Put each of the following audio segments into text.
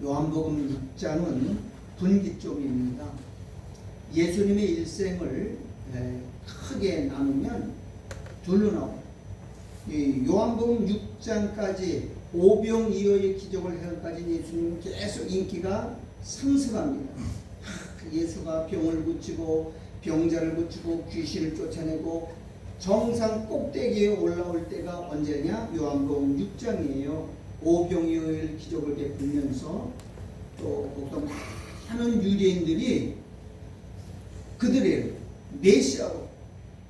요한복음 6장은 분기점입니다. 예수님의 일생을 크게 나누면 둘로 나와요. 요한복음 6장까지 오병이어의 기적을 해까지 예수님은 계속 인기가 상승합니다. 예수가 병을 고치고 병자를 고치고 귀신을 쫓아내고 정상 꼭대기에 올라올 때가 언제냐? 요한복음 6장이에요. 오병이어의 기적을 베풀면서 또 거기서 많은 유대인들이 그들의 메시아로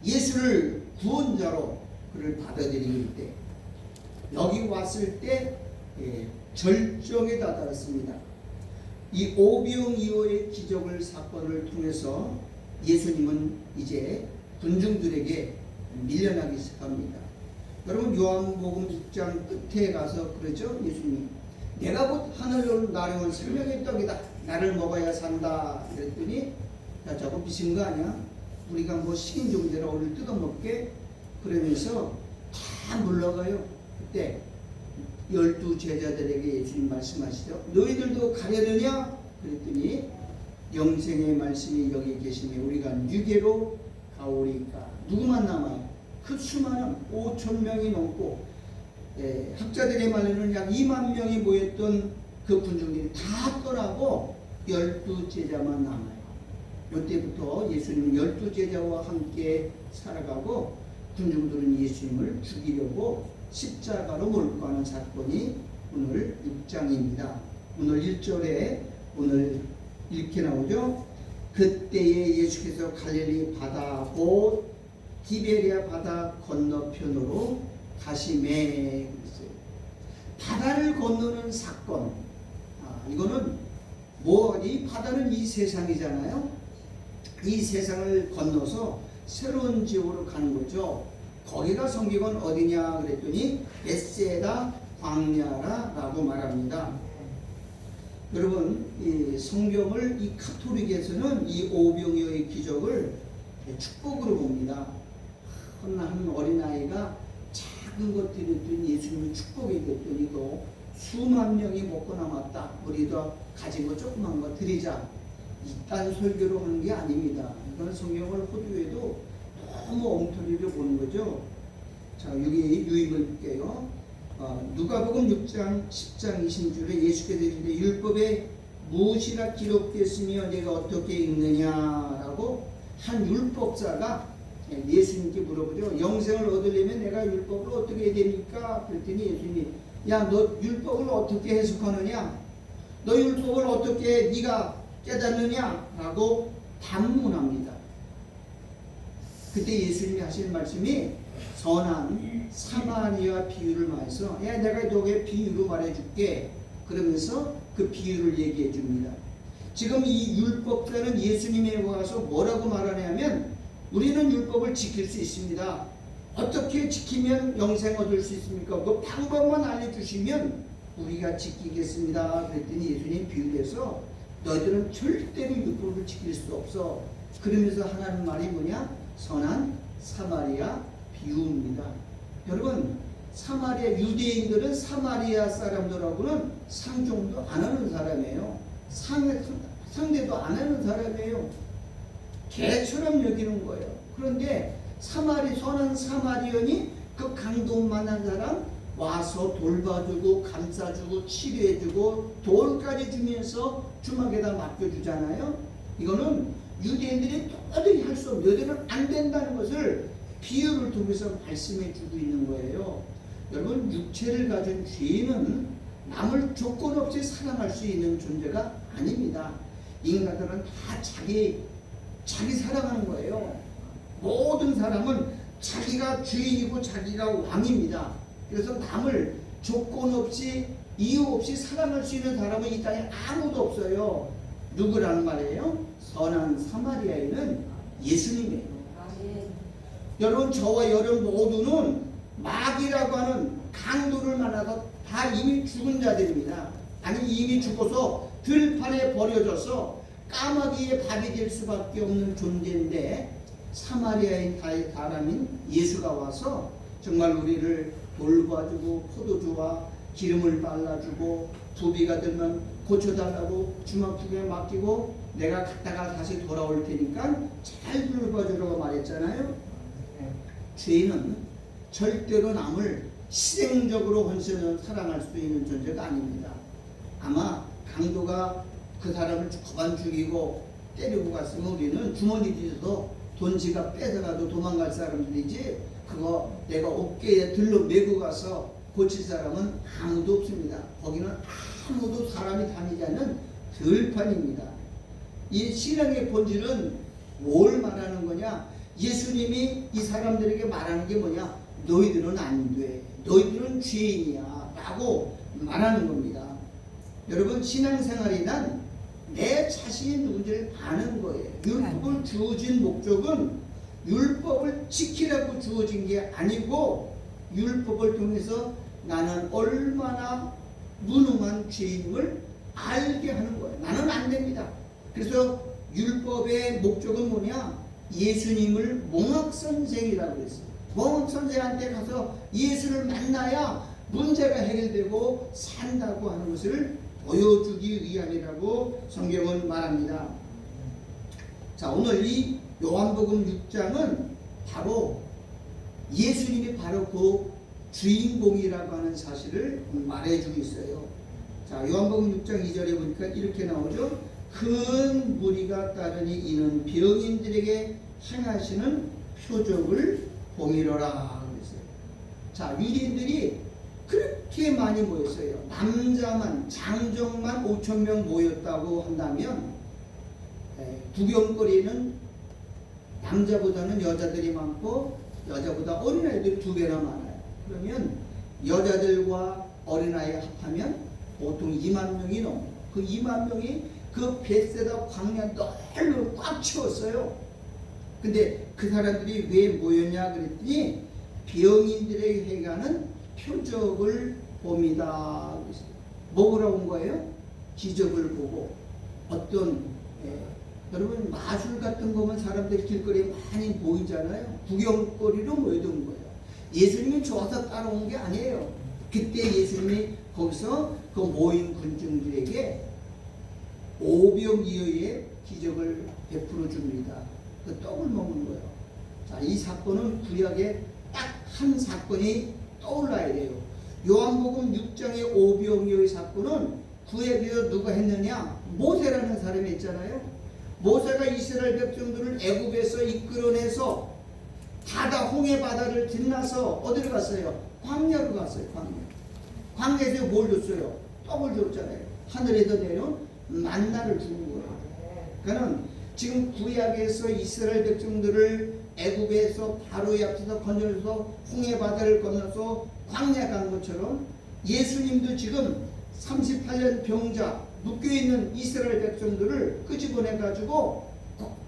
예수를 구원자로 그를 받아들이길 때 여기 왔을 때 절정에 다다랐습니다. 이 오병이어의 기적을 사건을 통해서 예수님은 이제 군중들에게 밀려나기 시작합니다. 여러분 요한복음 6장 끝에 가서 그러죠. 예수님이 내가 곧 하늘로 나려온 생명의 떡이다. 나를 먹어야 산다. 그랬더니 야 저거 미친 거 아니야? 우리가 뭐 식인 종대로 오늘 뜯어먹게? 그러면서 다 물러가요. 그때 12 제자들에게 예수님 말씀하시죠. 너희들도 가려느냐? 그랬더니 영생의 말씀이 여기 계시니 우리가 유괴로 가오리까. 누구만 남아요? 그 수많은 5,000명이 넘고 학자들의 말로는 약 2만 명이 모였던 그 군중들이 다 떠나고 12 제자만 남아요. 이때부터 예수님은 12 제자와 함께 살아가고 군중들은 예수님을 죽이려고 십자가로 몰고 가는 사건이 오늘 6장입니다. 오늘 1절에 오늘 이렇게 나오죠. 그때에 예수께서 갈릴리 바다 곧 디베리아 바다 건너편으로 가시매. 바다를 건너는 사건. 이거는 이 바다는 이 세상이잖아요. 이 세상을 건너서 새로운 지역으로 가는 거죠. 거기가 성경은 어디냐 그랬더니 벳세다 광야라라고 말합니다. 여러분 이 성경을 이 카톨릭에서는 이 오병이어의 기적을 축복으로 봅니다. 한 어린아이가 작은 것 드렸더니 예수님이 축복이 됐더니 또 수만 명이 먹고 남았다. 우리도 가진 거 조그만 거 드리자. 이딴 설교로 하는 게 아닙니다. 이건 성경을 호두에도 너무 엉터리를 보는 거죠. 자, 여기 유입을 볼게요. 누가복음 6장 10장 20절에 예수께서 이르시되 율법에 무엇이라 기록됐으며 내가 어떻게 읽느냐라고 한 율법사가 예수님께 물어보죠. 영생을 얻으려면 내가 율법을 어떻게 해야 됩니까? 그랬더니 예수님이 야, 너 율법을 어떻게 해석하느냐? 너 율법을 어떻게 네가 깨닫느냐? 라고 반문합니다. 그때 예수님이 하시는 말씀이 선한 사마리아 비유를 말해서 야, 내가 너에게 비유로 말해줄게. 그러면서 그 비유를 얘기해 줍니다. 지금 이 율법자는 예수님에 와서 뭐라고 말하냐면 우리는 율법을 지킬 수 있습니다. 어떻게 지키면 영생 얻을 수 있습니까? 그 방법만 알려주시면 우리가 지키겠습니다. 그랬더니 예수님 비유해서 너희들은 절대로 율법을 지킬 수 없어. 그러면서 하나는 말이 뭐냐? 선한 사마리아 비유입니다. 여러분 사마리아 유대인들은 사마리아 사람들하고는 상종도 안 하는 사람이에요. 상대도 안 하는 사람이에요. 개처럼 여기는 거예요. 그런데 선한 사마리언이 그 강도만한 사람 와서 돌봐주고 감싸주고 치료해주고 돌까지 주면서 주막에다 맡겨주잖아요. 이거는 유대인들이 도저히 할 수 없는, 너희들은 안 된다는 것을 비유를 통해서 말씀해 주고 있는 거예요. 여러분 육체를 가진 죄인은 남을 조건 없이 사랑할 수 있는 존재가 아닙니다. 인간들은 다 자기 사랑하는 거예요. 모든 사람은 자기가 주인이고 자기가 왕입니다. 그래서 남을 조건 없이 이유 없이 사랑할 수 있는 사람은 이 땅에 아무도 없어요. 누구라는 말이에요? 선한 사마리아인은 예수님이에요. 여러분 저와 여러분 모두는 마귀라고 하는 강도를 만나서 다 이미 죽은 자들입니다. 아니 이미 죽어서 들판에 버려져서 까마귀의 밥이 될 수밖에 없는 존재인데 사마리아인 사람인 예수가 와서 정말 우리를 돌봐주고 포도주와 기름을 발라주고 부비가 들면 고쳐달라고 주먹두개 맡기고 내가 갔다가 다시 돌아올 테니까 잘 돌봐주라고 말했잖아요. 죄인은 절대로 남을 희생적으로 헌신을 사랑할 수 있는 존재가 아닙니다. 아마 강도가 그 사람을 거반 죽이고 때리고 갔으면 우리는 주머니 뒤에서 돈 지갑 뺏어가도 도망갈 사람들이지 그거 내가 어깨에 들러 메고 가서 고칠 사람은 아무도 없습니다. 거기는 아무도 사람이 다니지 않는 들판입니다. 이 신앙의 본질은 뭘 말하는 거냐? 예수님이 이 사람들에게 말하는 게 뭐냐? 너희들은 안 돼. 너희들은 죄인이야. 라고 말하는 겁니다. 여러분, 신앙생활이란 내 자신이 누군지를 아는 거예요. 율법을 주어진 목적은 율법을 지키라고 주어진 게 아니고 율법을 통해서 나는 얼마나 무능한 죄인임을 알게 하는 거예요. 나는 안 됩니다. 그래서 율법의 목적은 뭐냐? 예수님을 몽학선생이라고 했어요. 몽학선생한테 가서 예수를 만나야 문제가 해결되고 산다고 하는 것을 보여주기 위함이라고 성경은 말합니다. 자, 오늘 이 요한복음 6장은 바로 예수님이 바로 그 주인공이라고 하는 사실을 말해주고 있어요. 자, 요한복음 6장 2절에 보니까 이렇게 나오죠. 큰 무리가 따르니 이는 병인들에게 행하시는 표적을 보미로라 그랬어요. 자, 유대인들이 그렇게 많이 모였어요. 남자만 장정만 5,000명 모였다고 한다면 구경거리는 남자보다는 여자들이 많고 여자보다 어린아이들이 2배나 많아요. 그러면 여자들과 어린아이 합하면 보통 2만 명이 넘어요. 그 2만 명이 그 벳세다 광야 널로 꽉 채웠어요. 근데 그 사람들이 왜 모였냐 그랬더니 병인들에게 행하는 표적을 봅니다. 뭐 보러 온 거예요? 기적을 보고 어떤 여러분 마술 같은 거면 사람들이 길거리에 많이 보이잖아요. 구경거리로 모여든 거예요. 예수님이 좋아서 따라온 게 아니에요. 그때 예수님이 거기서 그 모인 군중들에게 오병이어의 기적을 베풀어 줍니다. 그 떡을 먹는 거예요. 자, 이 사건은 구약에 딱 한 사건이 떠올라야 돼요. 요한복음 6장의 오병이어의 사건은 구약에서 누가 했느냐? 모세라는 사람이 있잖아요. 모세가 이스라엘 백성들을 애굽에서 이끌어내서 바다 홍해 바다를 지나서 어디로 갔어요? 광야로 갔어요. 광야에서 뭘 줬어요? 떡을 줬잖아요. 하늘에서 내려온 만나를 주는 거예요. 그러니까 지금 구약에서 이스라엘 백성들을 애굽에서 바로의 앞에서 건져서 홍해 바다를 건너서 광야 간 것처럼 예수님도 지금 38년 병자 묶여있는 이스라엘 백성들을 끄집어내가지고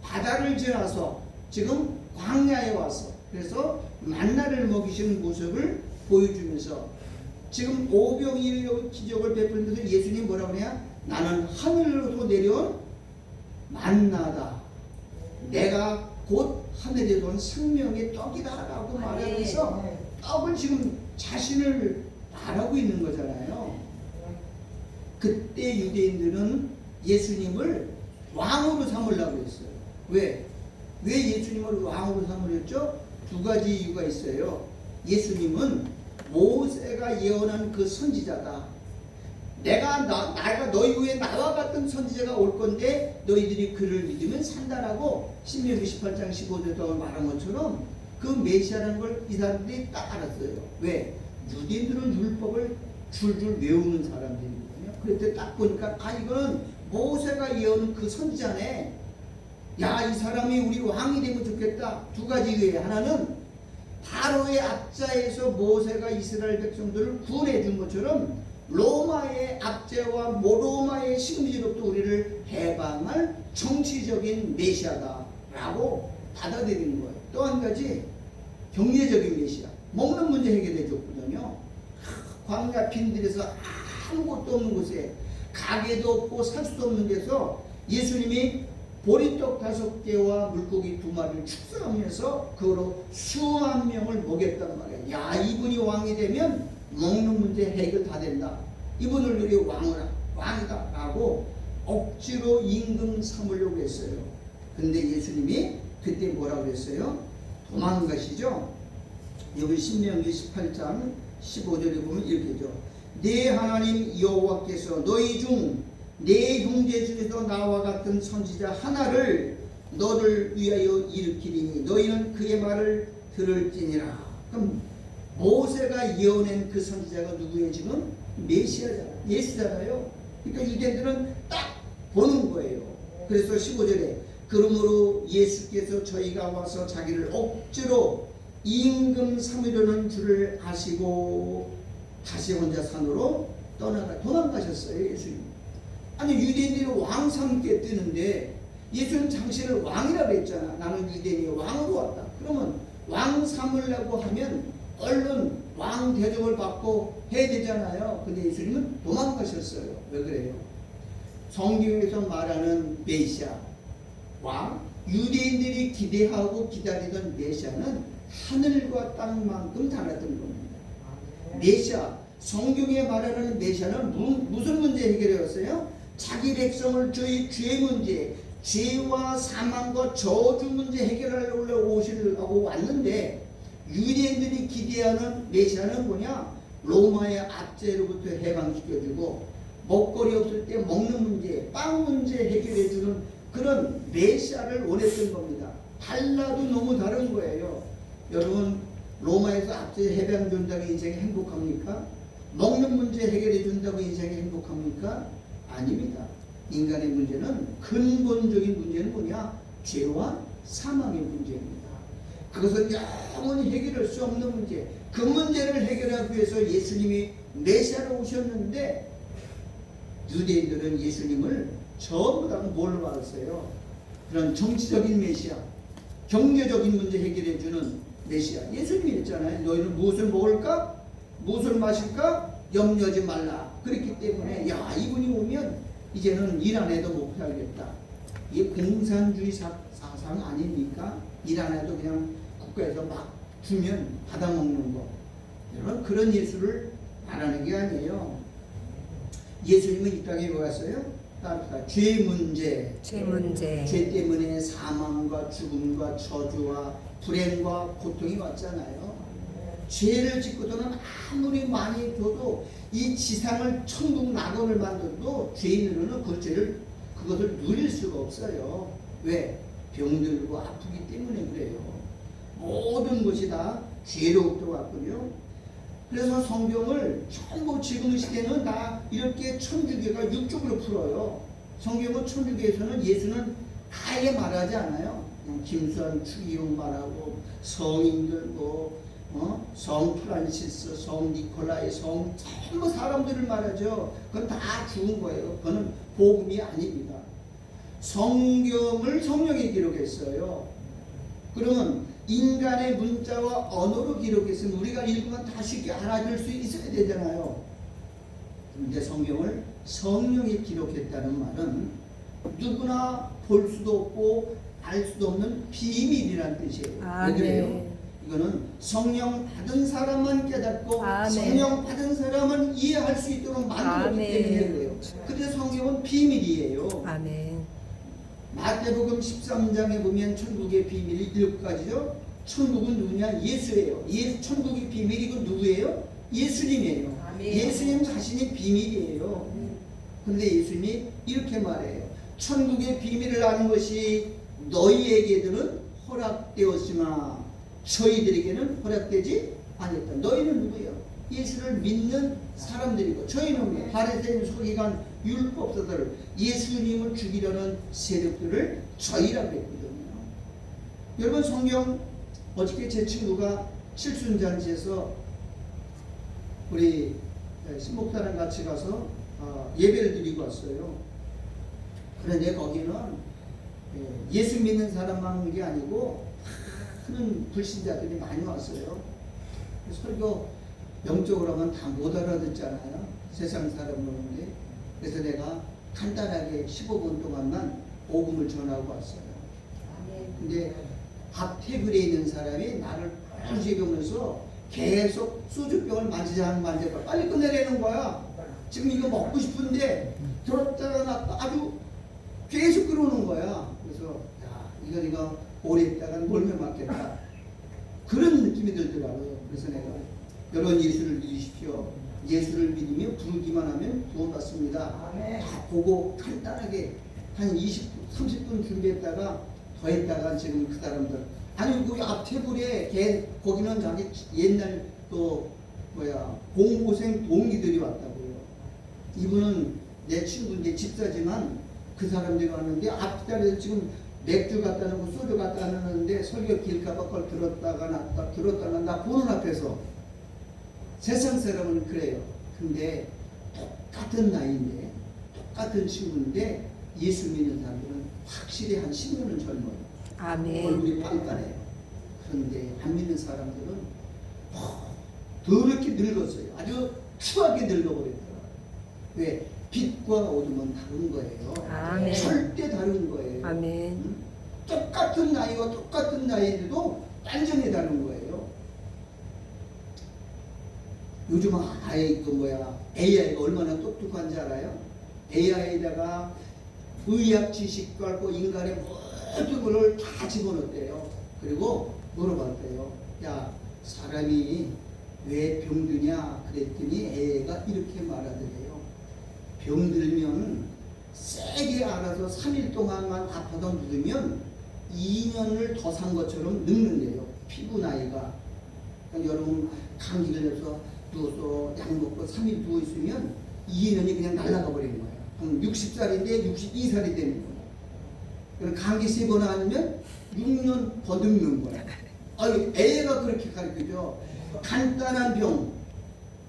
바다를 지나서 지금 광야에 와서 그래서 만나를 먹이시는 모습을 보여주면서 지금 오병이어의 기적을 베풀면서 예수님 뭐라고 그래요? 나는 하늘로서 내려온 만나다. 내가 곧 하늘에 온 생명의 떡이다 라고 말하면서 떡을 지금 자신을 말하고 있는 거잖아요. 그때 유대인들은 예수님을 왕으로 삼으려고 했어요. 왜 예수님을 왕으로 삼으렸죠? 2가지 이유가 있어요. 예수님은 모세가 예언한 그 선지자다. 내가 너희 후에 나와 같은 선지자가 올 건데 너희들이 그를 믿으면 산다라고 신명기 18장 15절에 말한 것처럼 그 메시아라는 걸 이 사람들이 딱 알았어요. 왜? 유대인들은 율법을 줄줄 외우는 사람들이거든요. 그때 딱 보니까 이거는 모세가 예언한 그 선지자네. 야, 이 사람이 우리 왕이 되면 좋겠다. 2가지 이유에 하나는 바로의 압자에서 모세가 이스라엘 백성들을 구원해 준 것처럼 로마의 압제와 로마의 식민지로부터 우리를 해방할 정치적인 메시아다라고 받아들이는 거예요. 또 한 가지 경제적인 메시아. 먹는 문제 해결해 줬거든요. 광야 빈들에서 아무것도 없는 곳에 가게도 없고 살 수 없는 데서 예수님이 보리떡 5개와 물고기 2마리를 축사하면서 그거로 수만 명을 먹였단 말이에요. 야, 이분이 왕이 되면 먹는 문제 해결 다 된다. 이분을 우리 왕이다 라고 억지로 임금 삼으려고 했어요. 근데 예수님이 그때 뭐라고 그랬어요? 도망가시죠. 여기 신명기 18장 15절에 보면 이렇게 죠. 네 하나님 여호와께서 너희 중 네 형제 중에서 나와 같은 선지자 하나를 너를 위하여 일으키리니 너희는 그의 말을 들을지니라. 그럼 모세가 예언한 그 선지자가 누구예요? 지금 메시아잖아요. 예수잖아요. 그러니까 유대인들은 딱 보는 거예요. 그래서 15절에 그러므로 예수께서 저희가 와서 자기를 억지로 임금 삼으려는 줄을 아시고 다시 혼자 산으로 도망가셨어요. 예수님. 아니 유대인들이 왕 삼게 뜨는데 예수는 당신을 왕이라고 했잖아. 나는 유대인이 왕으로 왔다. 그러면 왕 삼으려고 하면 얼른 왕 대접을 받고 해야 되잖아요. 근데 예수님은 도망가셨어요. 왜 그래요? 성경에서 말하는 메시아와 유대인들이 기대하고 기다리던 메시아는 하늘과 땅만큼 달랐던 겁니다. 메시아, 성경에 말하는 메시아는 무슨 문제 해결했어요? 자기 백성을 저희 죄 문제, 죄와 사망과 저주 문제 해결하려고 오시려고 왔는데 유대인들이 기대하는 메시아는 뭐냐? 로마의 압제로부터 해방시켜주고 먹거리 없을 때 먹는 문제, 빵 문제 해결해주는 그런 메시아를 원했던 겁니다. 달라도 너무 다른 거예요. 여러분 로마에서 압제 해방준다고 인생이 행복합니까? 먹는 문제 해결해준다고 인생이 행복합니까? 아닙니다. 인간의 문제는 근본적인 문제는 뭐냐? 죄와 사망의 문제입니다. 그것은 영원히 해결할 수 없는 문제. 그 문제를 해결하기 위해서 예수님이 메시아로 오셨는데 유대인들은 예수님을 전부 다 뭘로 알았어요? 그런 정치적인 메시아, 경제적인 문제 해결해주는 메시아. 예수님이 했잖아요. 너희는 무엇을 먹을까? 무엇을 마실까? 염려하지 말라. 그렇기 때문에 야 이분이 오면 이제는 일 안 해도 못 살겠다. 이게 공산주의 사상 아닙니까? 일 안 해도 그냥 국가에서 막 주면 받아먹는 거. 여러분 그런 예수를 말하는 게 아니에요. 예수님은 이 땅에 왜 왔어요? 죄 문제, 죄 때문에 사망과 죽음과 저주와 불행과 고통이 왔잖아요. 죄를 짓고서는 아무리 많이 줘도 이 지상을 천국 낙원을 만들어도 죄인으로는 그것을 누릴 수가 없어요. 왜? 병들고 아프기 때문에 그래요. 모든 것이 다 죄로부터 왔군요. 그래서 성경을 전부 지금 시대는 다 이렇게 천주교가 육쪽으로 풀어요. 성경은 천주교에서는 예수는 아예 말하지 않아요. 그냥 김수환, 추기용 말하고 성인들 성 프란시스, 성 니콜라이, 전부 사람들을 말하죠. 그건 다 죽은 거예요. 그건 복음이 아닙니다. 성경을 성령이 기록했어요. 그러면 인간의 문자와 언어로 기록했으면 우리가 읽으면 다 쉽게 알아들 수 있어야 되잖아요. 근데 성경을 성령이 기록했다는 말은 누구나 볼 수도 없고 알 수도 없는 비밀이라는 뜻이에요. 왜 그래요? 이거는 성령 받은 사람만 깨닫고 성령 받은 사람은 이해할 수 있도록 만들었기 때문에 그래요. 근데 성경은 비밀이에요. 마태복음 13장에 보면 천국의 비밀이 7가지죠. 천국은 누구냐? 예수예요. 천국의 비밀이고 누구예요? 예수님이에요. 예수님 자신이 비밀이에요. 그런데 예수님이 이렇게 말해요. 천국의 비밀을 아는 것이 너희에게는 허락되었으나 저희들에게는 허락되지 아니했다. 너희는 누구예요? 예수를 믿는 사람들이고 저희는 바리새인 서기관 율법사들 예수님을 죽이려는 세력들을 저희라고 했거든요. 여러분 성경 어저께 제 친구가 칠순잔치에서 우리 신목사랑 같이 가서 예배를 드리고 왔어요. 그런데 거기는 예수 믿는 사람만 온 게 아니고 많은 불신자들이 많이 왔어요. 설교 영적으로 하면 다 못 알아듣잖아요. 세상 사람으로는데. 그래서 내가 간단하게 15분 동안만 복음을 전하고 왔어요. 근데 앞 테이블에 있는 사람이 나를 쭉 보면서 계속 소주병을 만지자 빨리 끝내려는 거야. 지금 이거 먹고 싶은데 들었다가 놨다 아주 계속 끌어오는 거야. 그래서 야 이거 오래 있다가 몰매 맞겠다. 그런 느낌이 들더라고요. 그래서 내가 여러분 예수를 믿으십시오. 예수를 믿으며 부르기만 하면 구원 받습니다. 다 보고 간단하게 한 20분, 30분 준비했다가 더 했다가 지금 그 사람들 아니 그 앞 테이블에 거기는 자기 옛날 또 공고생 동기들이 왔다고요. 이분은 내 친구인데 집사지만 그 사람들이 왔는데 앞자리에서 지금 맥주 갖다 놓고 소주 갖다 놓는데 설교 길까봐 그걸 들었다가 나 보는 앞에서 세상 사람은 그래요. 근데 똑같은 나이인데 똑같은 친구인데 예수 믿는 사람들은 확실히 한 10년은 젊어요. 아멘. 얼굴이 빵빵해요. 그런데 안 믿는 사람들은 더럽게 늙었어요. 아주 추하게 늙어버렸더라고요. 왜? 빛과 어둠은 다른 거예요. 아멘. 절대 다른 거예요. 아멘. 똑같은 나이와 똑같은 나이인데도 완전히 다른 거예요. 요즘 AI가 얼마나 똑똑한지 알아요? AI에다가 의학 지식 갖고 인간의 모든 것을 다 집어넣었대요. 그리고 물어봤대요. 야, 사람이 왜 병드냐? 그랬더니 AI가 이렇게 말하더래요. 병들면 세게 알아서 3일 동안만 아파도 묻으면 2년을 더 산 것처럼 늙는데요. 피부 나이가. 그러니까 여러분 감기 걸려서 누워서 약 먹고 3일 누워있으면 2년이 그냥 날아가 버리는 거예요. 그럼 60살인데 62살이 되는 거예요. 그럼 감기 3번 아니면 6년 더 늙는 거예요. 애가 그렇게 가르쳐줘. 간단한 병,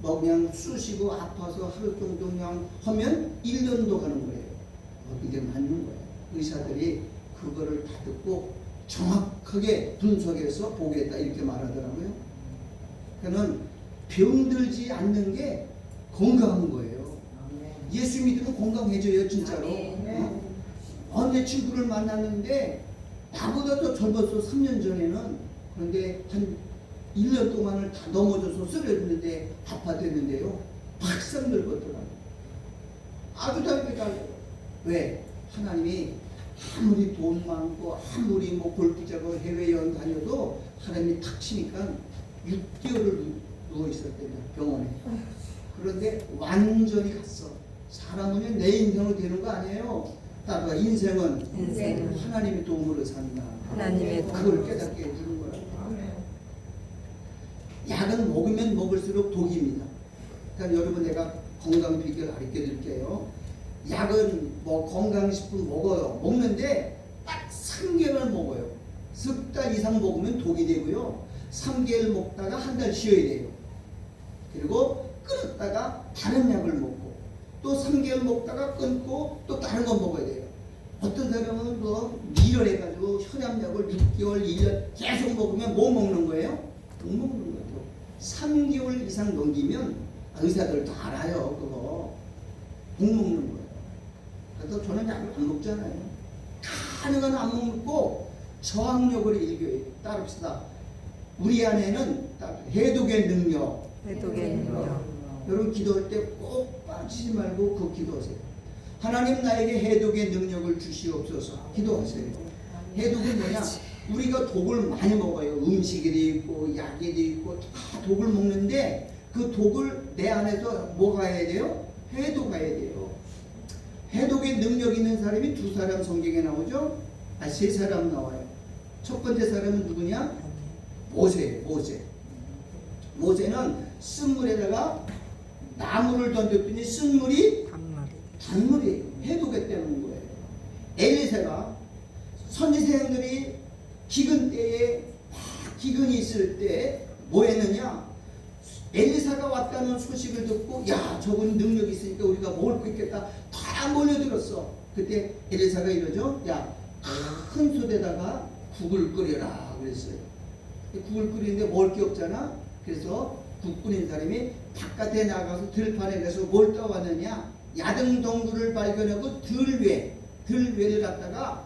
그냥 쑤시고 아파서 하루 정도 그냥 하면 1년도 가는 거예요. 이게 맞는 거예요. 의사들이 그거를 다 듣고 정확하게 분석해서 보겠다 이렇게 말하더라고요. 그러니까 병들지 않는 게 건강한 거예요. 예수 믿으면 건강해져요 진짜로. 내 친구를 만났는데 나보다 더 젊었어 3년 전에는. 그런데 한 1년 동안을 다 넘어져서 쓰러졌는데 아파됐는데요. 박상 늙었더라고요. 아주 다르게 달라요. 왜? 하나님이 아무리 돈 많고 아무리 골프 잡고 해외여행 다녀도 하나님이 탁 치니까 6개월을 누워있었대요 병원에. 그런데 완전히 갔어. 사람은 내 인생으로 되는 거 아니에요. 따라가 인생은 하나님의 도움으로 산다. 하나님의 그걸 깨닫게 해주는 거야. 약은 먹으면 먹을수록 독입니다. 그러니까 여러분 내가 건강 비결 가르쳐 드릴게요. 약은 건강식품 먹어요. 먹는데 딱 3개월 먹어요. 석 달 이상 먹으면 독이 되고요. 3개월 먹다가 한 달 쉬어야 돼요. 그리고 끊었다가 다른 약을 먹고 또 3개월 먹다가 끊고 또 다른 거 먹어야 돼요. 어떤 사람은 미련해가지고 혈압약을 6개월, 1년 계속 먹으면 뭐 먹는 거예요? 못 먹는 거예요. 3개월 이상 넘기면 의사들 다 알아요. 그거 못 먹는 거예요. 그래서 저는 약을 안 먹잖아요. 가능한 안 먹고 저항력을 일교에 따릅시다. 우리 안에는 해독의 능력. 여러분 기도할 때 꼭 빠지지 말고 그 기도하세요. 하나님 나에게 해독의 능력을 주시옵소서. 기도하세요. 해독은 뭐냐? 우리가 독을 많이 먹어요. 음식에도 있고 약에도 있고 다 독을 먹는데 그 독을 내 안에서 뭐가 해야 돼요? 해독해야 돼요. 해독의 능력 있는 사람이 2사람 성경에 나오죠? 3사람 나와요. 첫 번째 사람은 누구냐? 모세는 쓴물에다가 나무를 던졌더니 쓴물이 단물이 해독했다는 거예요. 엘리사가 선지자들이 기근 때에 기근이 있을 때 뭐 했느냐? 엘리사가 왔다는 소식을 듣고 야 저분 능력이 있으니까 우리가 먹을 거 있겠다 다 몰려들었어. 그때 엘리사가 이러죠. 야 큰 솥에다가 국을 끓여라 그랬어요. 국을 끓이는데 먹을 게 없잖아. 그래서 국 끓인 사람이 바깥에 나가서 들판에 가서 뭘 떠왔느냐? 야등동굴을 발견하고 들외를 갖다가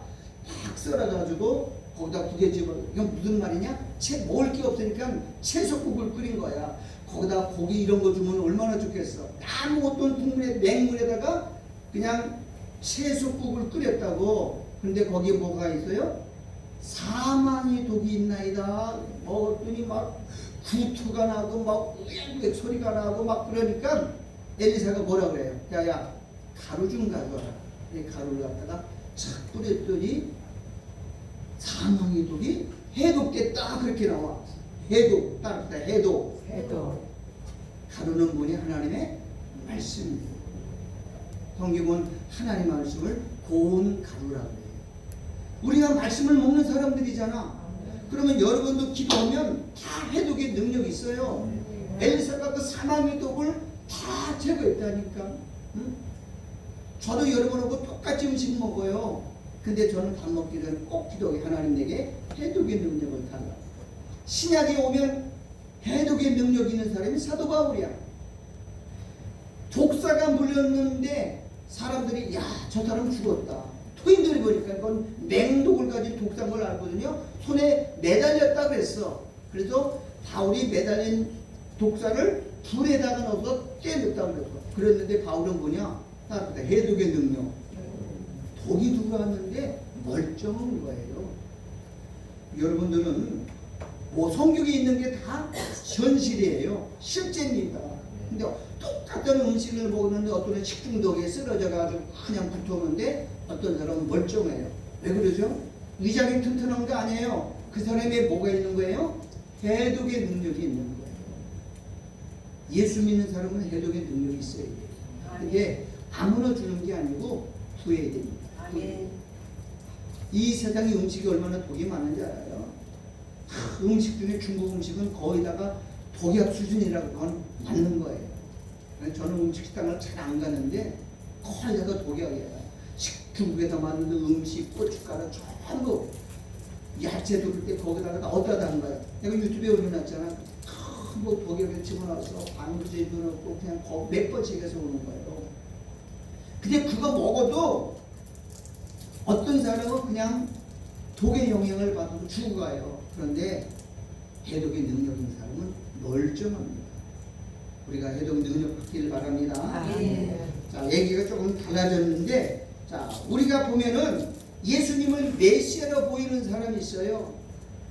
딱 썰어가지고 거기다 두 개 집어. 이건 무슨 말이냐? 먹을 게 없으니까 채소국을 끓인 거야. 거기다 고기 이런 거 주면 얼마나 좋겠어. 아무것도 국물에 맹물에다가 그냥 채소국을 끓였다고. 근데 거기에 뭐가 있어요? 사망의 독이 있나이다. 먹었더니 막 구토가 나고 막 으액으액 소리가 나고 막 그러니까 엘리사가 뭐라 그래요? 야야 가루 좀 가져와라. 이 가루를 갖다가 착 뿌렸더니 사망의 독이 해독됐다. 그렇게 나와. 해독 따르다. 해독. 가루는 뭐니? 하나님의 말씀입니다. 성경은 하나님의 말씀을 고운 가루라고 해요. 우리가 말씀을 먹는 사람들이잖아. 그러면 여러분도 기도하면 다 해독의 능력이 있어요. 엘리사가 그 사망의 독을 다 제거했다니까. 응? 저도 여러분하고 똑같이 음식 먹어요. 근데 저는 밥 먹기 전에 꼭 기도해. 하나님 내게 해독의 능력을 달라. 신약에 오면 해독의 능력 있는 사람이 사도 바울이야. 독사가 물렸는데 사람들이 야, 저 사람 죽었다. 토인들이 보니까 그건 맹독을 가진 독사인 걸 알거든요. 손에 매달렸다 그랬어. 그래서 바울이 매달린 독사를 불에다가 넣어서 떼냈다 그랬어. 그랬는데 바울은 뭐냐? 따르다. 해독의 능력. 독이 들어왔는데 멀쩡한 거예요. 여러분들은 뭐 성경에 있는 게 다 현실이에요. 실제입니다. 근데 똑같은 음식을 먹었는데 어떤 식중독에 쓰러져가지고 그냥 붙었는데 어떤 사람은 멀쩡해요. 왜 그러죠? 위장이 튼튼한 거 아니에요. 그 사람에 뭐가 있는 거예요? 해독의 능력이 있는 거예요. 예수 믿는 사람은 해독의 능력이 있어야 돼요. 그게 아무나 주는 게 아니고 구해야 됩니다. 이 세상에 음식이 얼마나 독이 많은지 알아요? 음식 중에 중국 음식은 거의다가 독약 수준이라고 그건 맞는 거예요. 저는 음식 식당을 잘 안 가는데 거의다가 독약이야. 중국에서 만든 음식, 고춧가루 전부 야채 두를 때 거기다가 어디다 한 거야. 내가 유튜브에 올려놨잖아. 뭐 독약을 집어넣어서 방부제 넣고 그냥 몇 번씩 해서 오는 거예요. 근데 그거 먹어도 어떤 사람은 그냥 독의 영향을 받아서 죽어가요. 그런데 해독의 능력 있는 사람은 멀쩡합니다. 우리가 해독 능력 받기를 바랍니다. 자, 얘기가 조금 달라졌는데, 자, 우리가 보면은 예수님을 메시아로 보이는 사람이 있어요.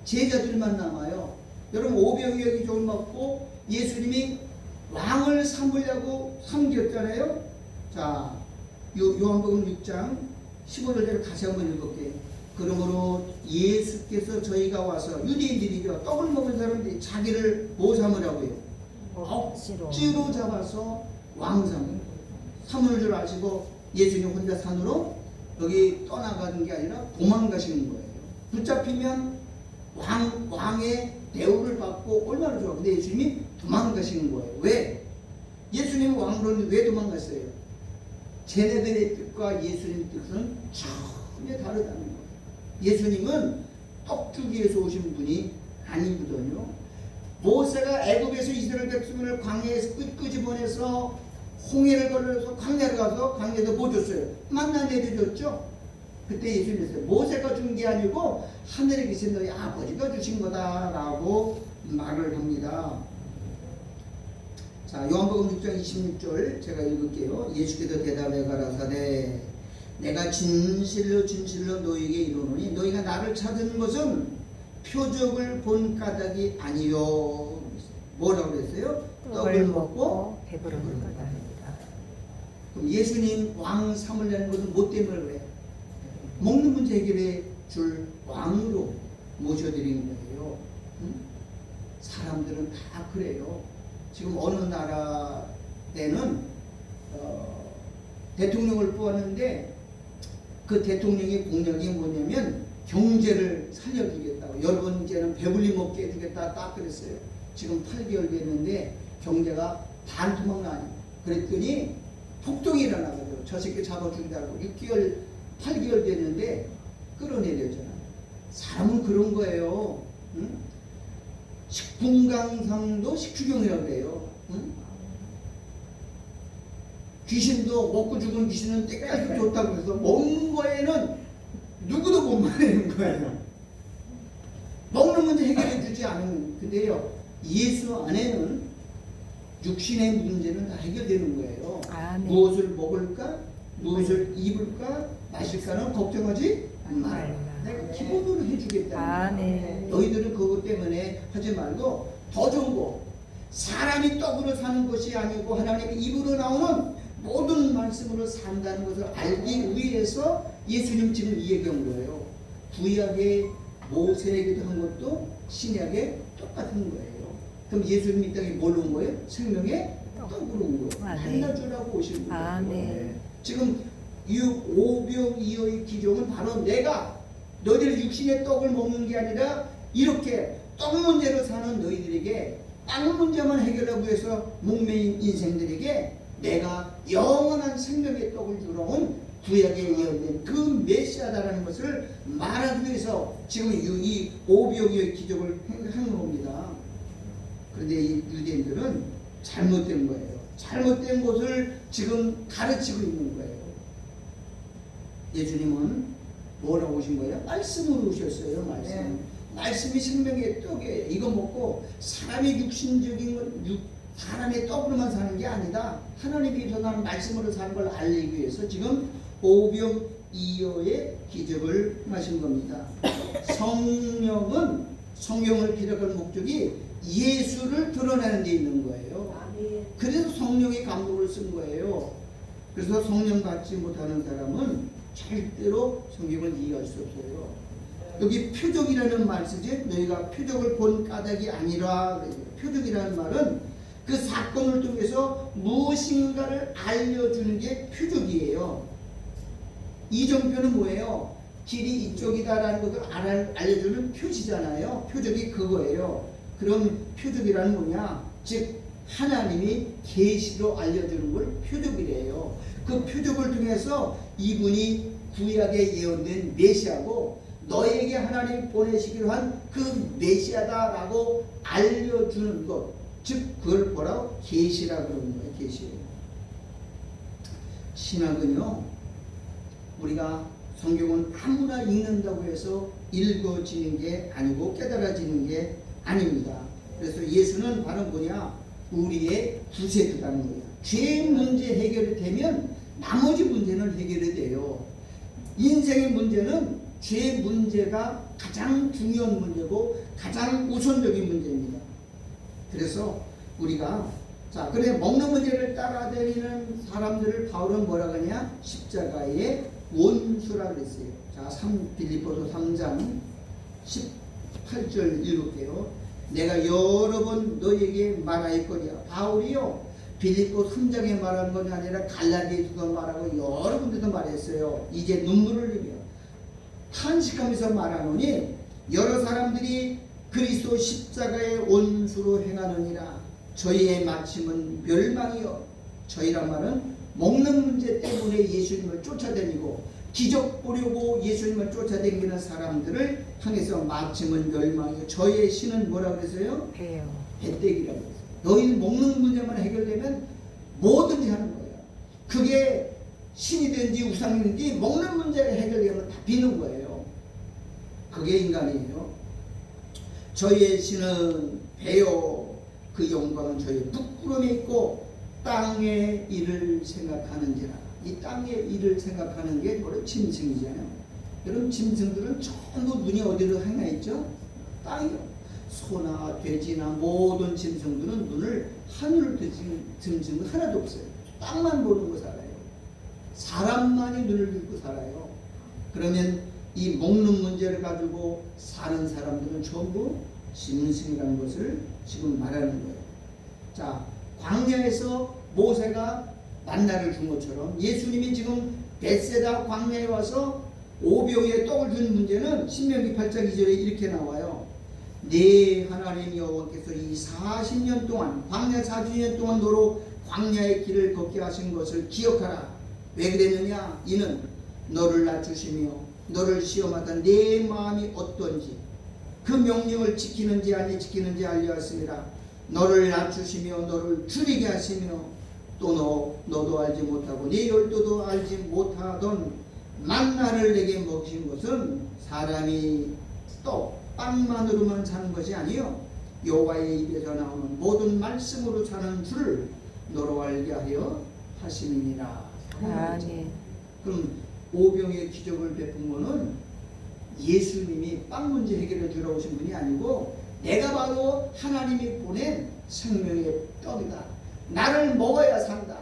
제자들만 남아요. 여러분 오병이어기 종을 먹고 예수님이 왕을 삼으려고 삼겼잖아요. 자, 요한복음 6장 15절대로 다시 한번 읽을게요. 그러므로 예수께서 저희가 와서 유대인들이죠. 떡을 먹은 사람들이 자기를 뭐 삼으라고요? 억지로 잡아서 왕 삼을 줄 아시고 예수님 혼자 산으로 여기 떠나가는 게 아니라 도망가시는 거예요. 붙잡히면 왕의 대우를 받고 얼마나 좋아. 근데 예수님이 도망가시는 거예요. 왜? 예수님이 왕으로는 왜 도망갔어요? 쟤네들의 뜻과 예수님 뜻은 전혀 다르다는 거예요. 예수님은 떡 주기 위해서 오신 분이 아니거든요. 모세가 애굽에서 이스라엘 백성을 광야에서 끄집어내서 홍해를 걸어서 광야를 가서 광야에서 뭐 줬어요? 만나 내려줬죠. 그때 예수님이 모세가 준 게 아니고 하늘에 계신 너희 아버지가 주신 거다라고 말을 합니다. 자, 요한복음 6장 26절 제가 읽을게요. 예수께서 대답해 가라사대 내가 진실로 진실로 너희에게 이르노니 너희가 나를 찾은 것은 표적을 본 까닭이 아니요. 뭐라고 그랬어요? 떡을 먹고 배부른 까닭이다. 그럼 예수님 왕 삼으려는 것은 뭐 때문에 그래요? 먹는 문제 해결해 줄 왕으로 모셔드린 거예요. 응? 사람들은 다 그래요. 지금 어느 나라 때는 대통령을 뽑았는데 그 대통령의 공약이 뭐냐면 경제를 살려주겠다고. 여러분 이제는 배불리 먹게 해주겠다 딱 그랬어요. 지금 8개월 됐는데 경제가 반토막 나요. 그랬더니 폭동이 일어나거든요. 저 새끼 잡아주기다고 8개월 됐는데 끌어내렸잖아. 사람은 그런 거예요. 응? 식품강상도 식추경이라고 그래요. 응? 귀신도 먹고 죽은 귀신은 때까지 좋다고 해서 먹는 거에는 누구도 못 말리는 거예요. 문제 해결해 주지 않으면, 근데요, 예수 안에는 육신의 문제는 다 해결되는 거예요. 아멘. 무엇을 먹을까, 무엇을 입을까, 마실까는 걱정하지 말라. 내가 기본으로 해주겠다. 아멘. 너희들은 그것 때문에 하지 말고 더 좋은 거, 사람이 떡으로 사는 것이 아니고 하나님의 입으로 나오는 모든 말씀으로 산다는 것을 알기 위해서 예수님 지금 이 얘기한 거예요. 구약의 모세에게도 한 것도 신약에 똑같은 거예요. 그럼 예수님이 이 땅에 뭘로 온 거예요? 생명의 떡으로 온 거예요. 만나주라고 오신 거예요. 아멘. 지금 이 오병이어의 기종은 바로 내가 너희들이 육신의 떡을 먹는 게 아니라 이렇게 떡 문제로 사는 너희들에게 땅 문제만 해결하기 위해서 목매인 인생들에게 내가 영원한 생명의 떡을 주러 온 구약에 예언된 그 메시아다라는 것을 말하기 위해서 지금 이 오병이어의 기적을 하는 겁니다. 그런데 이 유대인들은 잘못된 거예요. 잘못된 것을 지금 가르치고 있는 거예요. 예수님은 뭐라고 오신 거예요? 말씀으로 오셨어요. 말씀. 네. 말씀이 생명의 떡이에요. 이거 먹고 사람의 육신적인 건 사람의 떡으로만 사는 게 아니다. 하나님이 전하는 말씀으로 사는 걸 알리기 위해서 지금 오병이어의 기적을 하신 겁니다. 성령을 기록할 목적이 예수를 드러내는 데 있는 거예요. 그래서 성령의 감독을 쓴 거예요. 그래서 성령 받지 못하는 사람은 절대로 성경을 이해할 수 없어요. 여기 표적이라는 말 쓰지, 너희가 표적을 본 까닭이 아니라, 표적이라는 말은 그 사건을 통해서 무엇인가를 알려주는 게 표적이에요. 이정표는 뭐예요? 길이 이쪽이다라는 것을 알려주는 표시잖아요. 표적이 그거예요. 그럼 표적이라는 뭐냐? 즉 하나님이 계시로 알려주는 걸 표적이래요. 그 표적을 통해서 이분이 구약에 예언된 메시아고 너에게 하나님이 보내시기로 한 그 메시아다라고 알려주는 것, 즉 그걸 뭐라고? 계시라고 그러는 거예요. 계시. 신학은요, 우리가 성경은 아무나 읽는다고 해서 읽어지는 게 아니고 깨달아지는 게 아닙니다. 그래서 예수는 바로 뭐냐? 우리의 구세주라는 거예요. 죄 문제 해결이 되면 나머지 문제는 해결이 돼요. 인생의 문제는 죄 문제가 가장 중요한 문제고 가장 우선적인 문제입니다. 그래서 우리가 그래 먹는 문제를 따라다니는 사람들을 바울은 뭐라고 하냐? 십자가의 원수라 그랬어요. 빌립보서 3장 18절 읽을게요. 내가 여러 번 너에게 말하였거니와. 바울이요, 빌립보 3장에 말하는 것이 아니라 갈라디아서도 말하고 여러 군데도 말했어요. 이제 눈물을 흘리며 탄식하면서 말하노니 여러 사람들이 그리스도 십자가의 원수로 행하느니라. 저희의 마침은 멸망이요. 저희란 말은 먹는 문제 때문에 예수님을 쫓아다니고 기적 보려고 예수님을 쫓아다니는 사람들을 향해서 마침은 멸망이요. 저희의 신은 뭐라고 그랬어요? 배때기라고 했어요. 너희는 먹는 문제만 해결되면 뭐든지 하는 거예요. 그게 신이 된지 우상이든지 먹는 문제가 해결되면 다 비는 거예요. 그게 인간이에요. 저희의 신은 배요. 그 영광은 저희의 부끄러움에 있고 땅의 일을 생각하는지라. 이 땅의 일을 생각하는 게 바로 짐승이잖아요. 여러분, 짐승들은 전부 눈이 어디로 향해 있죠? 땅이요. 소나 돼지나 모든 짐승들은 눈을 하늘을 든 짐승은 하나도 없어요. 땅만 보는 거 살아요. 사람만이 눈을 들고 살아요. 그러면 이 먹는 문제를 가지고 사는 사람들은 전부 짐승이라는 것을 지금 말하는 거예요. 광야에서 모세가 만나를 준 것처럼 예수님이 지금 벳세다 광야에 와서 오병이어의 떡을 준 문제는 신명기 8장 2절에 이렇게 나와요. 네 하나님 여호와께서 이 40년 동안 광야 40년 동안 너로 광야의 길을 걷게 하신 것을 기억하라. 왜 그랬느냐? 이는 너를 낮추시며 너를 시험하다 내 마음이 어떤지 그 명령을 지키는지 아니 지키는지 알려 하심이라. 너를 낮추시며 너를 줄이게 하시며 또 너도 알지 못하고 네 열도도 알지 못하던 만나를 내게 먹이신 것은 사람이 떡 빵만으로만 사는 것이 아니요 여호와의 입에서 나오는 모든 말씀으로 사는 줄을 너로 알게 하여 하심이니라. 아멘. 그럼 오병의 기적을 베푼 거는 예수님이 빵 문제 해결해 주러 오신 분이 아니고 내가 바로 하나님이 보낸 생명의 떡이다. 나를 먹어야 산다.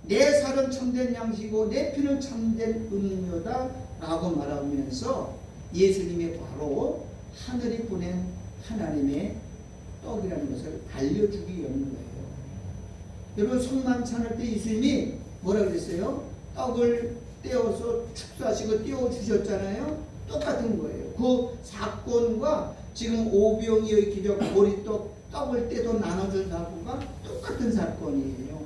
내 살은 참된 양식이고 내 피는 참된 음료다 라고 말하면서 예수님이 바로 하늘이 보낸 하나님의 떡이라는 것을 알려주기 위한 거예요. 여러분 성만찬할 때 예수님이 뭐라 그랬어요? 떡을 떼어서 축사하시고 띄워주셨잖아요. 똑같은 거예요. 그 사건과 지금 오병이의 기적 보리떡 떡을 떼도 나눠준 사건과 똑같은 사건이에요.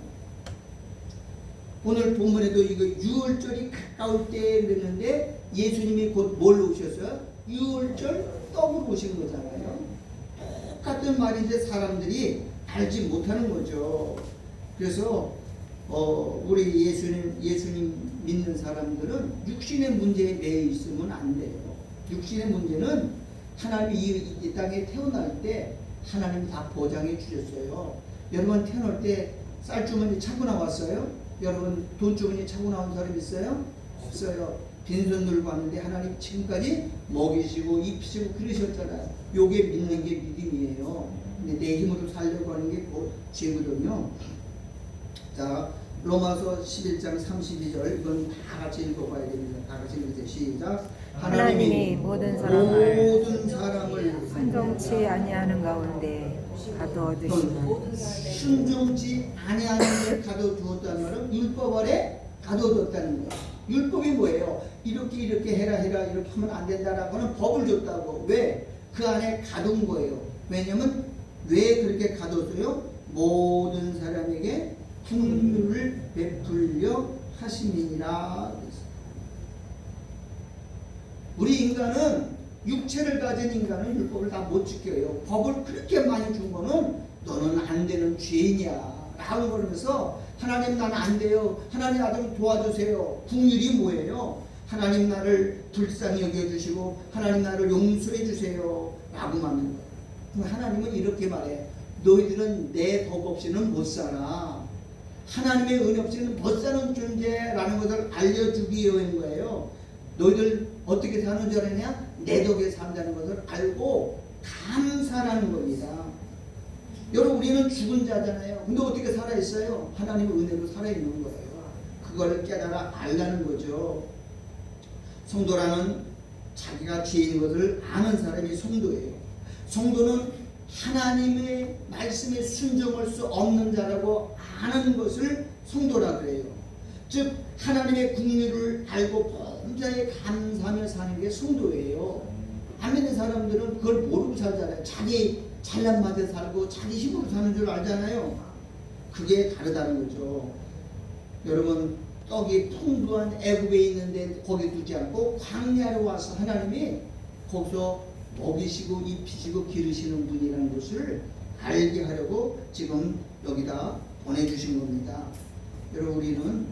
오늘 본문에도 이거 유월절이 가까울 때 그랬는데 예수님이 곧 뭘로 오셨어요? 유월절 떡으로 오신 거잖아요. 똑같은 말인데 사람들이 알지 못하는 거죠. 그래서 우리 예수님 믿는 사람들은 육신의 문제에 매여 있으면 안 돼요. 육신의 문제는 하나님이 이 땅에 태어날 때 하나님 다 보장해 주셨어요. 여러분 태어날 때 쌀주머니 차고 나왔어요? 여러분 돈주머니 차고 나온 사람 있어요? 없어요. 빈손 들고 왔는데 하나님 지금까지 먹이시고 입히시고 그러셨잖아요. 요게 믿는 게 믿음이에요. 근데 내 힘으로 살려고 하는 게 곧 죄거든요. 자, 로마서 11장 32절 이건 다 같이 읽어봐야 됩니다. 다 같이 읽으세요. 시작. 하나님이 모든 사람을 순종치 아니하는 가운데 가두어두시면 순종치 아니하는 데 가둬두었다는 말은 율법 아래 가둬두었다는 거예요. 율법이 뭐예요? 이렇게 해라 이렇게 하면 안 된다라고는 법을 줬다고. 왜? 그 안에 가둔 거예요. 왜냐면 왜 그렇게 가둬둬요? 모든 사람에게 긍휼을 베풀려 하심이니라. 우리 인간은 육체를 가진 인간은 율법을 다 못 지켜요. 법을 그렇게 많이 준 거는 너는 안 되는 죄인이야 라고 그러면서 하나님 나는 안 돼요. 하나님 나 좀 도와주세요. 긍휼이 뭐예요? 하나님 나를 불쌍히 여겨주시고 하나님 나를 용서해 주세요 라고 말하는 거예요. 하나님은 이렇게 말해. 너희들은 내 덕 없이는 못 살아. 하나님의 은혜 없이는 못 사는 존재라는 것을 알려주기 위한 거예요. 너희들 어떻게 사는 줄 아느냐? 내 덕에 산다는 것을 알고 감사하는 겁니다. 여러분 우리는 죽은 자잖아요. 근데 어떻게 살아있어요? 하나님의 은혜로 살아있는 거예요. 그걸 깨달아 알라는 거죠. 성도라는 자기가 죄인 것을 아는 사람이 성도예요. 성도는 하나님의 말씀에 순종할 수 없는 자라고 아는 것을 성도라 그래요. 즉 하나님의 긍휼을 알고 범사에 감사하며 사는 게 성도예요. 안 믿는 사람들은 그걸 모르고 살잖아요. 자기 잘난 맛에 살고 자기 힘으로 사는 줄 알잖아요. 그게 다르다는 거죠. 여러분 떡이 풍부한 애굽에 있는데 거기 두지 않고 광야로 와서 하나님이 거기서 먹이시고 입히시고 기르시는 분이라는 것을 알게 하려고 지금 여기다 보내주신 겁니다. 여러분 우리는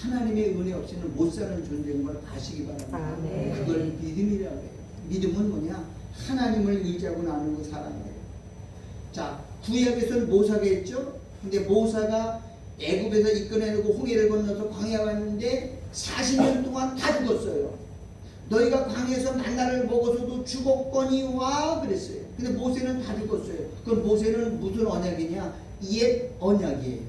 하나님의 은혜 없이는 못 사는 존재인 걸 아시기 바랍니다. 네. 그걸 믿음이라고 해요. 믿음은 뭐냐? 하나님을 의지하고 나누고 사는 거예요. 자, 구약에서는 모사가 있죠. 근데 모사가 애굽에서 이끌어내고 홍해를 건너서 광야 왔는데 40년 동안 다 죽었어요. 너희가 광야에서 만나를 먹어서도 죽었거니와 그랬어요. 근데 모세는 다 죽었어요. 그럼 모세는 무슨 언약이냐? 옛 언약이에요.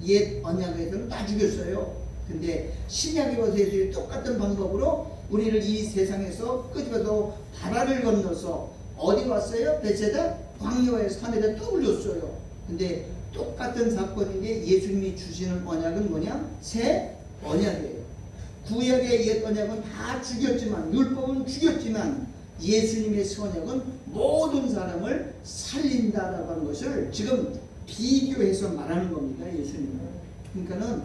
옛 언약에서는 다 죽였어요. 근데 신약에 와서 예수님이 똑같은 방법으로 우리를 이 세상에서 끄집어서 바다를 건너서 어디 왔어요? 베세다 광야의 산에다 또 올렸어요. 근데 똑같은 사건인데 예수님이 주시는 언약은 뭐냐? 새 언약이에요. 구약의 옛 언약은 다 죽였지만 율법은 죽였지만 예수님의 새 언약은 모든 사람을 살린다라고 하는 것을 지금 비교해서 말하는 겁니다. 예수님은. 그러니까는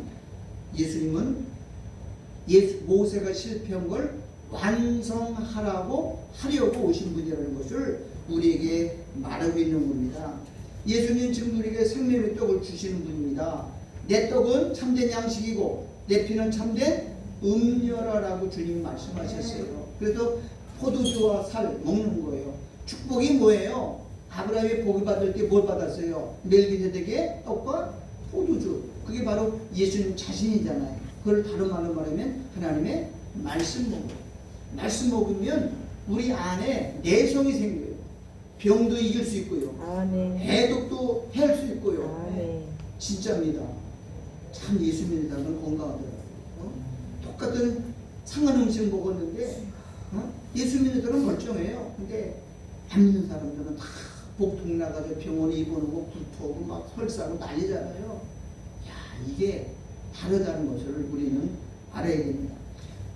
예수님은 모세가 실패한 걸 완성하라고 하려고 오신 분이라는 것을 우리에게 말하고 있는 겁니다. 예수님 지금 우리에게 생명의 떡을 주시는 분입니다. 내 떡은 참된 양식이고 내 피는 참된 음료라라고 주님이 말씀하셨어요. 그래서 포도주와 살 먹는 거예요. 축복이 뭐예요? 아브라함이 복을 받을 때 뭘 받았어요? 멜기세덱의 떡과 포도주. 그게 바로 예수님 자신이잖아요. 그걸 다른 말로 말하면 하나님의 말씀 먹어요. 말씀 먹으면 우리 안에 내성이 생겨요. 병도 이길 수 있고요. 아멘. 해독도 할 수 있고요. 아멘. 진짜입니다. 참 예수 믿는 사람은 건강하더라고요. 똑같은 상한 음식 먹었는데 예수 믿는 사람은 멀쩡해요. 근데 안 믿는 사람들은 다 복통 나가서 병원에 입원하고 굴토하고 막 설사하고 난리잖아요. 야, 이게 다르다는 것을 우리는 알아야 됩니다.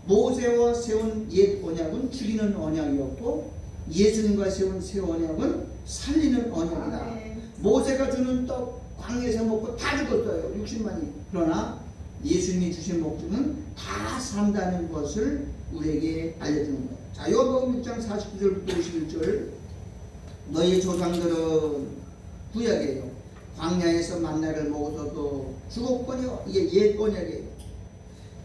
모세와 세운 옛 언약은 죽이는 언약이었고 예수님과 세운 새 언약은 살리는 언약이다. 모세가 주는 떡 광야에서 먹고 다 죽었어요. 60만이. 그러나 예수님이 주신 목적은 다 산다는 것을 우리에게 알려주는 거예요. 자, 요한복음 6장 49절부터 51절. 너희 조상들은 구약이에요. 광야에서 만나를 먹어서도 죽었거니와. 이게 옛 언약이에요.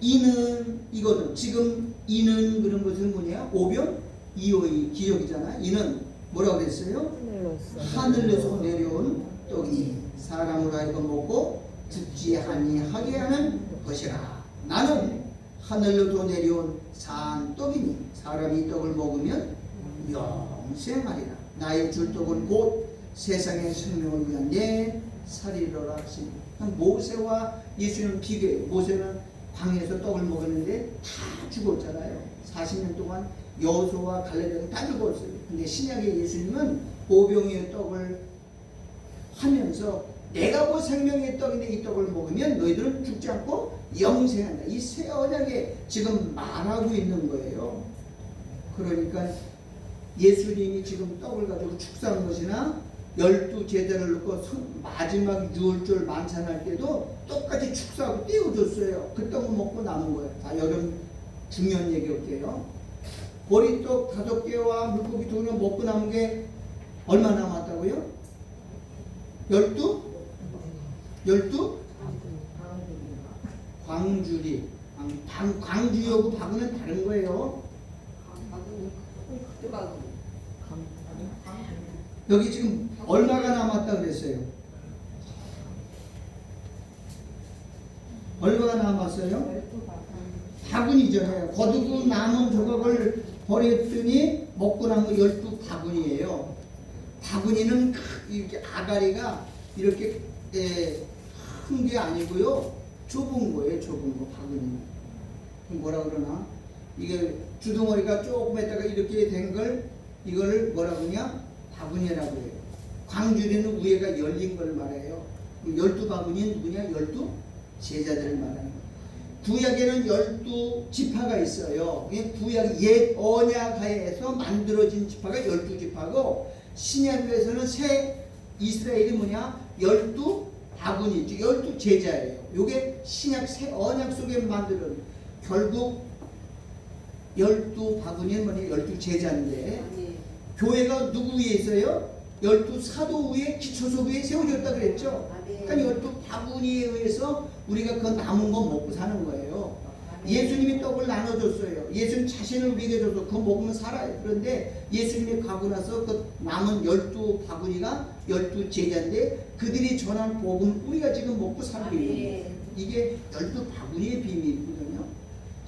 이는 이거는 지금 이는 그런 것은 뭐냐? 오병 이어의 기억이잖아. 이는 뭐라고 그랬어요? 하늘에서 내려온 떡이 사람으로 하여금 먹고 죽지 아니하게 하는 것이라. 나는 하늘로도 내려온 산 떡이니 사람이 떡을 먹으면 영생하리라. 나의 줄 떡은 곧 세상의 생명을 위한 내 살이로라 하시니. 모세와 예수님은 비교해요. 모세는 광야에서 떡을 먹었는데 다 죽었잖아요. 40년 동안 여호수아와 갈렙은 다 죽었어요. 근데 신약의 예수님은 오병이의 떡을 하면서 내가 뭐 생명의 떡인데 이 떡을 먹으면 너희들은 죽지 않고 영생한다. 이 새 언약에 지금 말하고 있는 거예요. 그러니까 예수님이 지금 떡을 가지고 축사한 것이나 12 제자를 놓고 마지막 유월절 만찬할 때도 똑같이 축사하고 띄워줬어요. 그 떡을 먹고 남은 거예요. 자, 여러분 중요한 얘기 할게요. 보리떡 5개와 물고기 2개 먹고 남은 게 얼마 남았다고요? 12? 12? 광주리. 광주하고 바구는 다른 거예요. 여기 지금 얼마가 남았다 그랬어요? 얼마가 남았어요? 바구니잖아요. 거두고 남은 조각을 버렸더니 먹고 남은 거 12바구니예요. 바구니는 이렇게 아가리가 이렇게 큰 게 아니고요. 좁은 거예요. 좁은 거 바구니. 뭐라 그러나? 이게 주둥어리가 조금 했다가 이렇게 된 걸 이거를 뭐라 그러냐? 바구니라고 해요. 광주리는 위에가 열린 걸 말해요. 12바구니는 누구냐? 12 제자들을 말하는 거예요. 구약에는 12지파가 있어요. 구약 옛 언약하에서 만들어진 지파가 12지파고 신약에서는 새 이스라엘이 뭐냐? 12바구니, 12제자예요. 이게 신약 새 언약 속에 만드는 결국 12바구니는 뭐냐? 12제자인데 교회가 누구 위에 있어요? 12사도 위에 기초소 위에 세워졌다 그랬죠. 그러니까 12바구니에 의해서 우리가 그 남은 거 먹고 사는 거예요. 예수님이 떡을 나눠줬어요. 예수님 자신을 먹여줘서 그거 먹으면 살아요. 그런데 예수님이 가고 나서 그 남은 12바구니가 12제자인데 그들이 전한 복음 우리가 지금 먹고 살고 있는 거예요. 이게 12바구니의 비밀이거든요.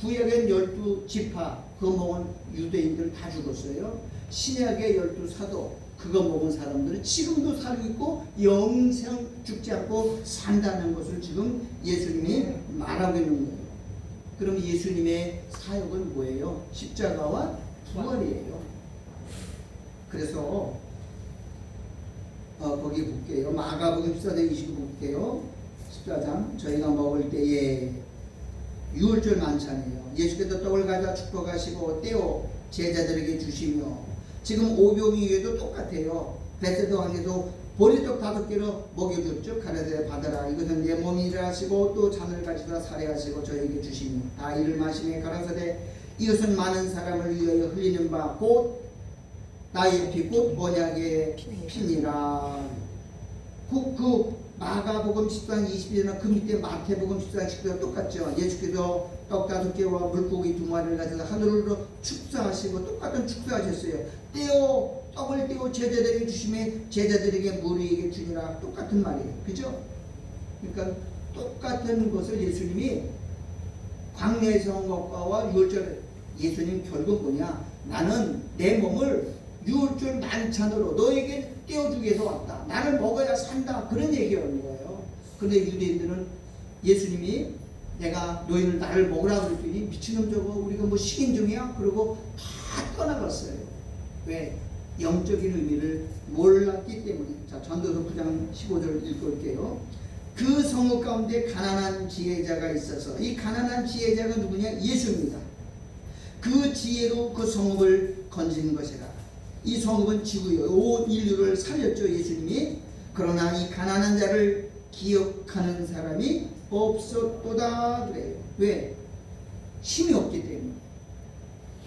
구약엔 12지파 그거 먹은 유대인들 다 죽었어요. 신약의 12사도 그거 먹은 사람들은 지금도 살고 있고 영생 죽지 않고 산다는 것을 지금 예수님이 말하고 있는 거예요. 그럼 예수님의 사역은 뭐예요? 십자가와 부활이에요. 그래서 거기 볼게요. 마가복음 14장 29 볼게요. 14장 저희가 먹을 때에 유월절 만찬이에요. 예수께서 떡을 가져 축복하시고 떼어 제자들에게 주시며 지금 오병이에도 똑같아요. 베세도 왕에도 보리떡 5개로 먹여줬죠. 가라사대 받아라. 이것은 내 몸이라 하시고 또 잔을 가지다 살해하시고 저에게 주시니 다 이를 마시며 가라사대 이것은 많은 사람을 위하여 흘리는 바 곧 나의 피 곧 언약의 피니라. 그 마가복음 10장 20절이나 그 밑에 마태복음 10장 10절과 똑같죠. 예수께서 떡 5개와 물고기 2마리를 가져서 하늘로 축사하시고 똑같은 축사하셨어요. 떡을 떼어 제자들에게 주심에 제자들에게 무리에게 주니라. 똑같은 말이에요. 그죠? 그러니까 똑같은 것을 예수님이 광야에서 한 것과 유월절, 예수님 결국 뭐냐, 나는 내 몸을 유월절 만찬으로 너에게 떼어주기 위해서 왔다. 나를 먹어야 산다. 그런 얘기하는 거예요. 그런데 유대인들은 예수님이 내가 너희는 나를 먹으라 그랬더니 미친놈 저거 우리가 뭐 식인종이야? 그러고 다 떠나갔어요. 왜? 영적인 의미를 몰랐기 때문에. 자, 전도서 9장 15절을 읽을게요. 그 성읍 가운데 가난한 지혜자가 있어서, 이 가난한 지혜자가 누구냐? 예수입니다. 그 지혜로 그 성읍을 건진 것이라. 이 성읍은 지구요, 온 인류를 살렸죠, 예수님이. 그러나 이 가난한 자를 기억하는 사람이 없었도다 그래요. 왜? 힘이 없기 때문에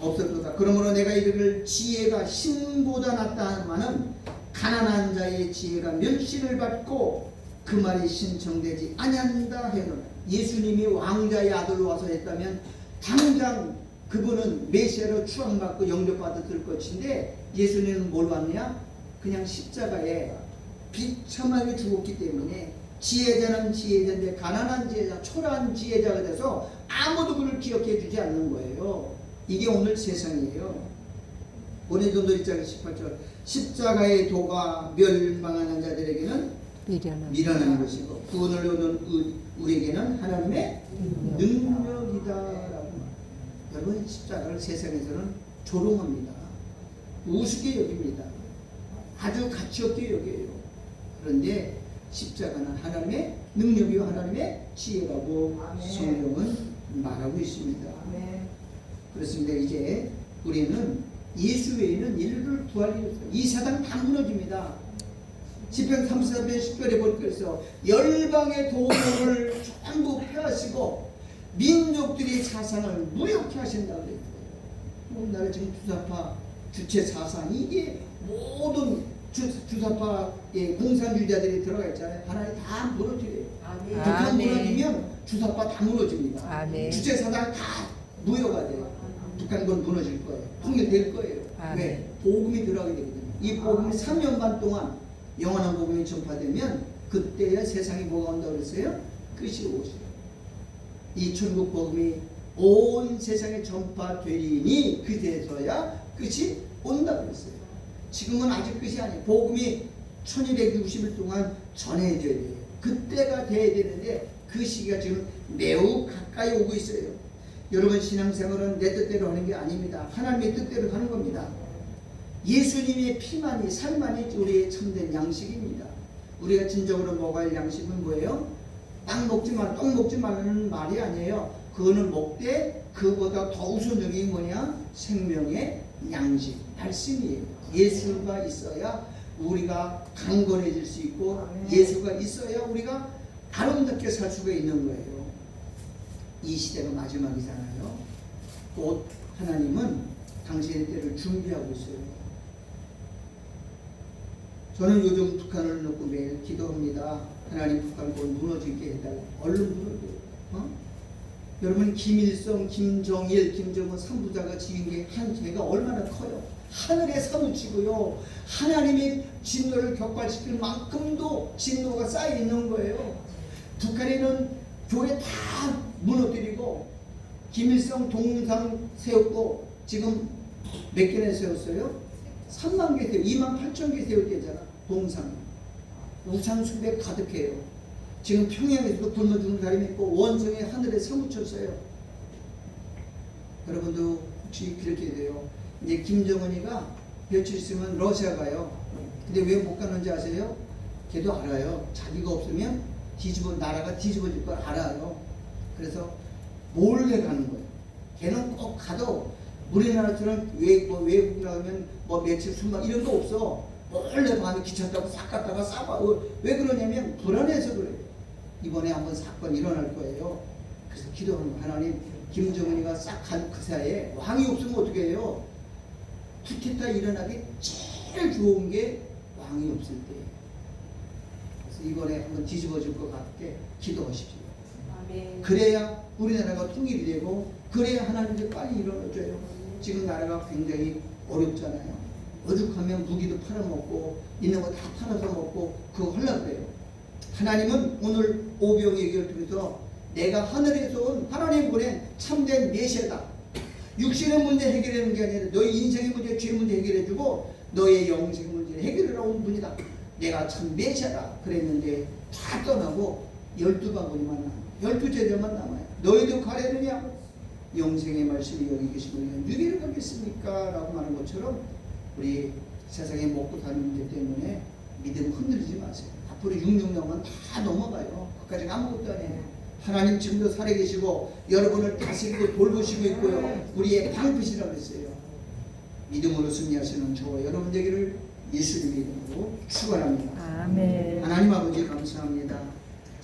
없었도다. 그러므로 내가 이르기를 지혜가 신보다 낫다 하는 가난한 자의 지혜가 멸시를 받고 그 말이 신청되지 아니한다 해놓으라. 예수님이 왕자의 아들로 와서 했다면 당장 그분은 메시아로 추앙받고 영접받았을 것인데, 예수님은 뭘 왔냐? 그냥 십자가에 비참하게 죽었기 때문에 지혜자는 지혜자인데 가난한 지혜자, 초라한 지혜자가 돼서 아무도 그를 기억해 주지 않는 거예요. 이게 오늘 세상이에요. 고린도서 1장 18절 십자가의 도가 멸망하는 자들에게는 미련한 것이고 구원을 얻는 우리에게는 하나님의 능력이다. 여러분, 십자가를 세상에서는 조롱합니다. 우습게 여깁니다. 아주 가치없게 여겨요. 그런데 십자가는 하나님의 능력이요 하나님의 지혜라고 성경은 말하고 있습니다. 그렇습니다. 이제 우리는 예수 외에는 인류를 구할 일이 없어요. 이 세상 다 무너집니다. 시편 34편 10절에 보니까 열방의 도움을 전부 폐하시고 민족들이 사상을 무력케 하신다고 그랬어요. 우리나라 지금 주사파 주체 사상, 이게 모든 주사파의 공산주의자들이 들어가 있잖아요. 하나님 다 무너뜨려요. 북한 무너지면 주사파 다 무너집니다. 주체 사상 다 무효가 돼요. 북한군 무너질 거예요. 통일될 거예요. 왜? 복음이 들어가게 되거든요. 이 복음이 3년 반 동안 영원한 복음이 전파되면 그때야 세상이 뭐가 온다고 그랬어요? 끝이 오죠. 이 천국 복음이 온 세상에 전파되리니 그때서야 끝이 온다고 그랬어요. 지금은 아직 끝이 아니에요. 복음이 1260일 동안 전해져야 돼요. 그때가 돼야 되는데 그 시기가 지금 매우 가까이 오고 있어요. 여러분, 신앙생활은 내 뜻대로 하는 게 아닙니다. 하나님의 뜻대로 하는 겁니다. 예수님의 피만이, 살만이 우리의 참된 양식입니다. 우리가 진정으로 먹어야 할 양식은 뭐예요? 떡 먹지 말라는 말이 아니에요. 그거는 먹되 그보다 더 우선적인 뭐냐? 생명의 양식, 말씀이에요. 예수가 있어야 우리가 강건해질 수 있고, 예수가 있어야 우리가 아름답게 살 수가 있는 거예요. 이 시대가 마지막이잖아요. 곧 하나님은 당신의 때를 준비하고 있어요. 저는 요즘 북한을 놓고 매일 기도합니다. 하나님, 북한 곧 무너지게 해달라. 얼른 무너져요. 여러분, 김일성, 김정일, 김정은 3부자가 지은 게 한 죄가 얼마나 커요. 하늘에 사무치고요, 하나님의 진노를 격발시킬 만큼도 진노가 쌓여 있는 거예요. 북한에는 교회 다 무너뜨리고 김일성 동상 세웠고, 지금 몇 개나 세웠어요? 3만 개 세워, 2만 8천 개 세울 때잖아. 동상 우상 숭배 가득해요. 지금 평양에서도 굶어 죽는 사람이 있고 원성의 하늘에 사무쳤어요. 여러분도 혹시 그렇게 돼요? 이제 김정은이가 며칠 있으면 러시아 가요. 근데 왜 못 가는지 아세요? 걔도 알아요. 자기가 없으면 나라가 뒤집어질 걸 알아요. 그래서 몰래 가는 거예요. 걔는 꼭 가도 우리나라처럼 외국 나가면 뭐 며칠 순방 이런 거 없어. 몰래 밤에 기차 타고 싹 갔다가 싹 와. 왜 그러냐면 불안해서 그래요. 이번에 한번 사건 일어날 거예요. 그래서 기도하는 거예요. 하나님, 김정은이가 싹 간 그 사이에 왕이 없으면 어떻게 해요? 쿠데타 일어나기 제일 좋은 게 왕이 없을 때. 이번에 한번 뒤집어질 것 같게 기도하십시오. 아멘. 그래야 우리나라가 통일이 되고 그래야 하나님께 빨리 일어나줘요. 지금 나라가 굉장히 어렵잖아요. 오죽하면 무기도 팔아먹고 있는 거 다 팔아서 먹고 그거 하려고 그래요. 하나님은 오늘 오병 얘기를 통해서 내가 하늘에서 온 하나님 보낸 참된 메시아다. 육신의 문제 해결하는 게 아니라 너의 인생의 문제, 죄 문제 해결해주고 너의 영생 문제를 해결하러 온 분이다. 내가 참 메시아다 그랬는데 다 떠나고 12바구니만 남아요. 12제자만 남아요. 너희도 가려느냐? 영생의 말씀이 여기 계시면 누구를 가겠습니까? 라고 말한 것처럼 우리 세상에 먹고 사는 문제 때문에 믿음 흔들리지 마세요. 앞으로 6년만 다 넘어가요. 그까지 아무것도 아니에요. 하나님 지금도 살아계시고 여러분을 다스리고 돌보시고 있고요. 우리의 방패시라고 했어요. 믿음으로 승리하시는 저와 여러분 되기를 예수님의 이름으로 축원합니다. 아멘. 하나님 아버지 감사합니다.